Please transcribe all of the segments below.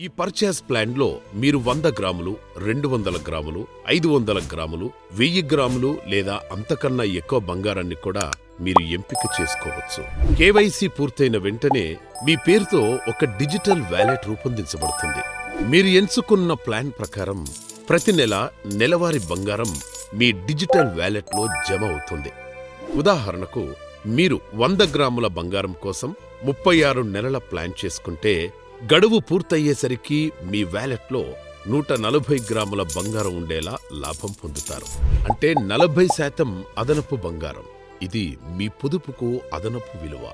ఈ పర్చేస్ ప్లాన్లో మీరు 100 గ్రాములు, 200 గ్రాములు, 500 గ్రాములు, 1000 గ్రాములు లేదా అంతకన్నా ఎక్కువ బంగారాన్ని కూడా మీరు ఎంపిక చేసుకోవచ్చు. కేవైసీ పూర్తయిన వెంటనే మీ పేరుతో ఒక డిజిటల్ వాలెట్ రూపొందించబడుతుంది. మీరు ఎంచుకున్న ప్లాన్ ప్రకారం ప్రతి నెల నెలవారీ బంగారం మీ డిజిటల్ వాలెట్లో జమ అవుతుంది. ఉదాహరణకు మీరు 100 గ్రాముల బంగారం కోసం 36 నెలల ప్లాన్ చేసుకుంటే గడువు పూర్తయ్యేసరికి మీ వ్యాలెట్లో 140 గ్రాముల బంగారం ఉండేలా లాభం పొందుతారు. అంటే 40% అదనపు బంగారం. ఇది మీ పొదుపుకు అదనపు విలువ.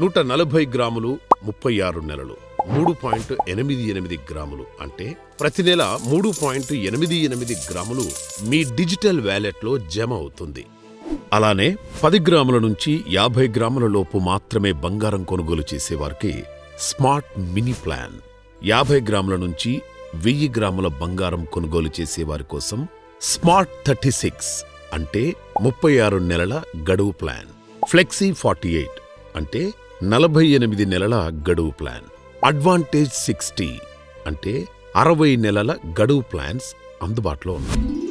140 గ్రాములు 36 నెలలు 3.88 గ్రాములు అంటే ప్రతి నెల 3.88 గ్రాములు మీ డిజిటల్ వ్యాలెట్లో జమ అవుతుంది. అలానే 10 గ్రాముల నుంచి 50 గ్రాముల లోపు మాత్రమే బంగారం కొనుగోలు చేసేవారికి స్మార్ట్ మినీ ప్లాన్, 50 గ్రాముల నుంచి 1000 గ్రాముల బంగారం కొనుగోలు చేసేవారి కోసం స్మార్ట్ 36 అంటే 36 నెలల గడువు ప్లాన్, ఫ్లెక్సీ 48 అంటే 48 నెలల గడువు ప్లాన్, అడ్వాంటేజ్ 60 అంటే 60 నెలల గడువు ప్లాన్స్ అందుబాటులో ఉన్నాయి.